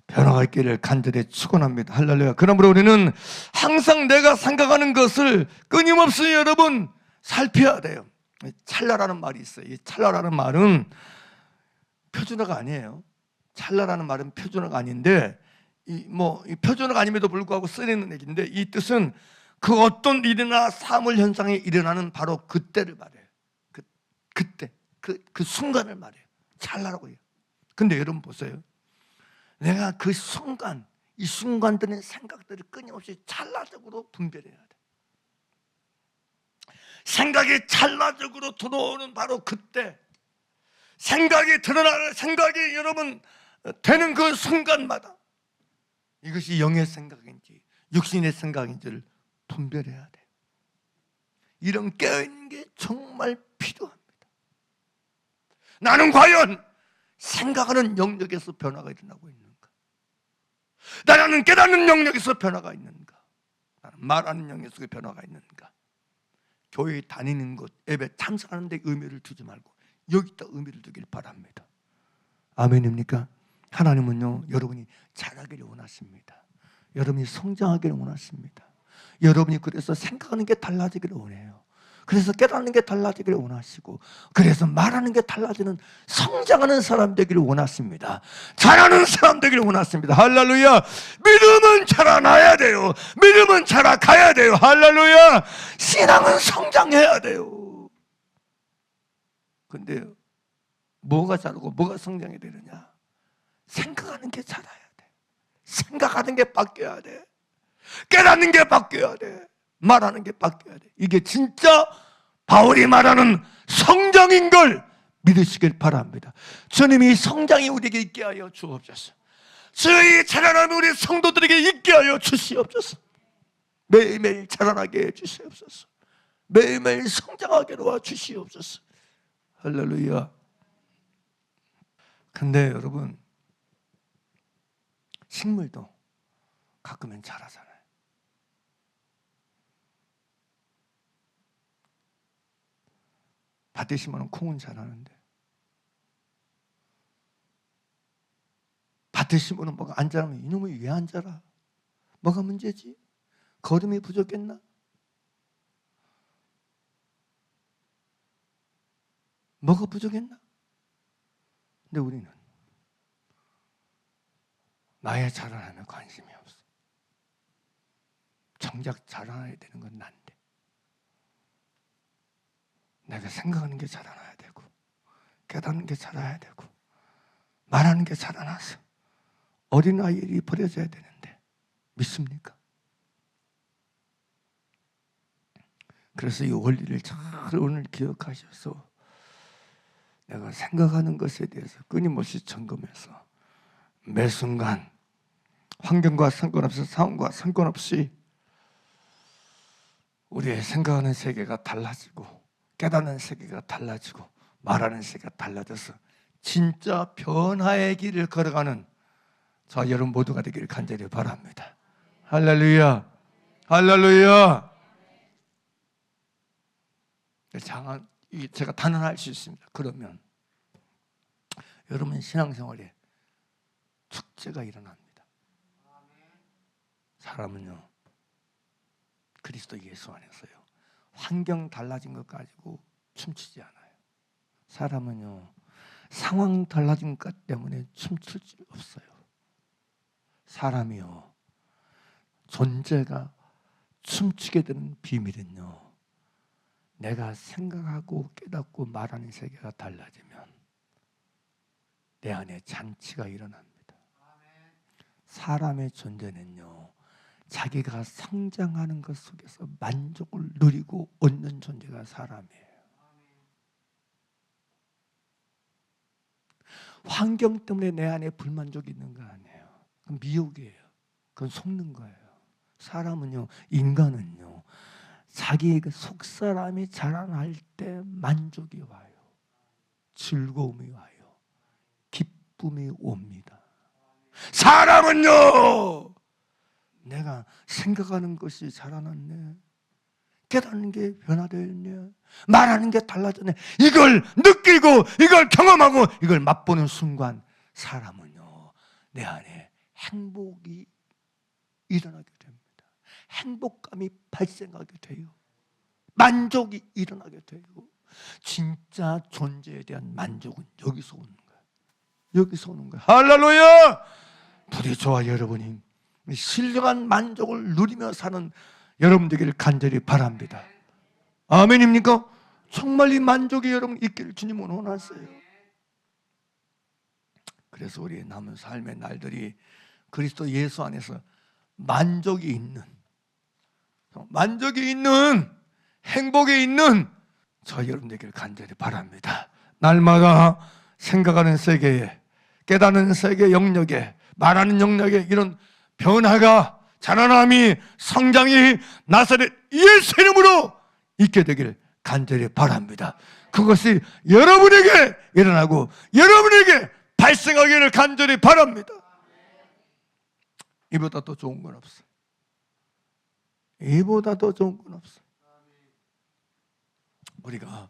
변화가 있기를 간절히 축원합니다. 할렐루야. 그러므로 우리는 항상 내가 생각하는 것을 끊임없이 여러분 살펴야 돼요. 찰나라는 말이 있어요. 이 찰나라는 말은 표준어가 아니에요. 찰나라는 말은 표준어가 아닌데 이 표준어가 아님에도 불구하고 쓰이는 얘기인데 이 뜻은 그 어떤 일이나 사물 현상이 일어나는 바로 그때를 말해요. 그때 그 순간을 말해요. 찰나라고 해요. 근데 여러분 보세요. 내가 그 순간, 이 순간들의 생각들을 끊임없이 찰나적으로 분별해야 돼. 생각이 찰나적으로 들어오는 바로 그때, 생각이 드러나는 생각이 여러분 되는 그 순간마다 이것이 영의 생각인지 육신의 생각인지를 분별해야 돼. 이런 깨어있는 게 정말 필요합니다. 나는 과연 생각하는 영역에서 변화가 일어나고 있는가? 나는 깨닫는 영역에서 변화가 있는가? 나는 말하는 영역에서 변화가 있는가? 교회 다니는 것, 예배 참석하는 데 의미를 두지 말고 여기다 의미를 두길 바랍니다. 아멘입니까? 하나님은요, 여러분이 자라기를 원하십니다. 여러분이 성장하기를 원하십니다. 여러분이 그래서 생각하는 게 달라지기를 원해요. 그래서 깨닫는 게 달라지기를 원하시고, 그래서 말하는 게 달라지는 성장하는 사람 되기를 원하십니다. 자라는 사람 되기를 원하십니다. 할렐루야. 믿음은 자라나야 돼요. 믿음은 자라가야 돼요. 할렐루야. 신앙은 성장해야 돼요. 근데 뭐가 자라고 뭐가 성장이 되느냐? 생각하는 게 자라야 돼. 생각하는 게 바뀌어야 돼. 깨닫는 게 바뀌어야 돼. 말하는 게 바뀌어야 돼. 이게 진짜 바울이 말하는 성장인 걸 믿으시길 바랍니다. 주님이 성장이 우리에게 있게 하여 주옵소서. 주의 자라남이 우리 성도들에게 있게 하여 주시옵소서. 매일매일 자라나게 해 주시옵소서. 매일매일 성장하게 도와 주시옵소서. 할렐루야. 근데 여러분, 식물도 가끔은 자라잖아요. 밭에 심어놓은 콩은 자라는데, 밭에 심어놓은 뭐가 안 자라면 이놈이 왜 안 자라? 뭐가 문제지? 거름이 부족했나? 뭐가 부족했나? 근데 우리는 나의 자라나면 관심이 없어. 정작 자라나야 되는 건 난데, 내가 생각하는 게 자라나야 되고, 깨닫는 게 자라야 되고, 말하는 게 자라나서 어린아이들이 버려져야 되는데 믿습니까? 그래서 이 원리를 잘 오늘 기억하셔서 내가 생각하는 것에 대해서 끊임없이 점검해서 매 순간 환경과 상관없이, 상황과 상관없이 우리의 생각하는 세계가 달라지고, 깨닫는 세계가 달라지고, 말하는 세계가 달라져서 진짜 변화의 길을 걸어가는 저 여러분 모두가 되기를 간절히 바랍니다. 할렐루야. 할렐루야. 제가 단언할 수 있습니다. 그러면 여러분 신앙생활에 축제가 일어납니다. 사람은요, 그리스도 예수 안에서요, 환경 달라진 것 가지고 춤추지 않아요. 사람은요, 상황 달라진 것 때문에 춤출 수 없어요. 사람이요, 존재가 춤추게 되는 비밀은요, 내가 생각하고 깨닫고 말하는 세계가 달라지면 내 안에 잔치가 일어납니다. 사람의 존재는요, 자기가 성장하는 것 속에서 만족을 누리고 얻는 존재가 사람이에요. 환경 때문에 내 안에 불만족이 있는 거 아니에요. 그건 미혹이에요. 그건 속는 거예요. 사람은요, 인간은요, 자기 속사람이 자라날 때 만족이 와요. 즐거움이 와요. 기쁨이 옵니다. 사람은요, 내가 생각하는 것이 자라났네, 깨닫는 게 변화되었네, 말하는 게 달라졌네, 이걸 느끼고 이걸 경험하고 이걸 맛보는 순간 사람은요, 내 안에 행복이 일어나게 됩니다. 행복감이 발생하게 돼요. 만족이 일어나게 돼요. 진짜 존재에 대한 만족은 여기서 오는 거예요. 여기서 오는 거예요. 할렐루야. 부디 저와 여러분이 신령한 만족을 누리며 사는 여러분 되기를 간절히 바랍니다. 아멘입니까? 정말 이 만족이 여러분 있기를 주님은 원하세요. 그래서 우리의 남은 삶의 날들이 그리스도 예수 안에서 만족이 있는, 행복이 있는 저 여러분 되기를 간절히 바랍니다. 날마다 생각하는 세계에, 깨닫는 세계 영역에, 말하는 영역에 이런 변화가, 자라남이, 성장이 나사렛 예수 이름으로 있게 되기를 간절히 바랍니다. 그것이 여러분에게 일어나고 여러분에게 발생하기를 간절히 바랍니다. 이보다 더 좋은 건 없어요. 이보다 더 좋은 건 없어요. 우리가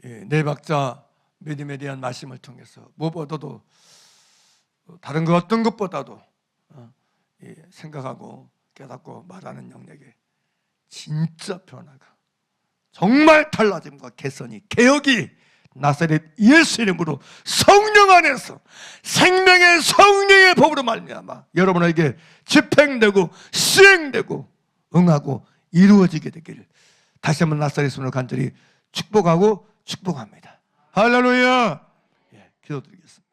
네 박자 믿음에 대한 말씀을 통해서 무엇보다도 다른 것 어떤 것보다도 생각하고 깨닫고 말하는 영역에 진짜 변화가, 정말 달라짐과 개선이, 개혁이 나사렛 예수 이름으로 성령 안에서 생명의 성령의 법으로 말미암아 여러분에게 집행되고 수행되고 응하고 이루어지게 되기를 다시 한번 나사렛 손으로 간절히 축복하고 축복합니다. 할렐루야. 기도드리겠습니다.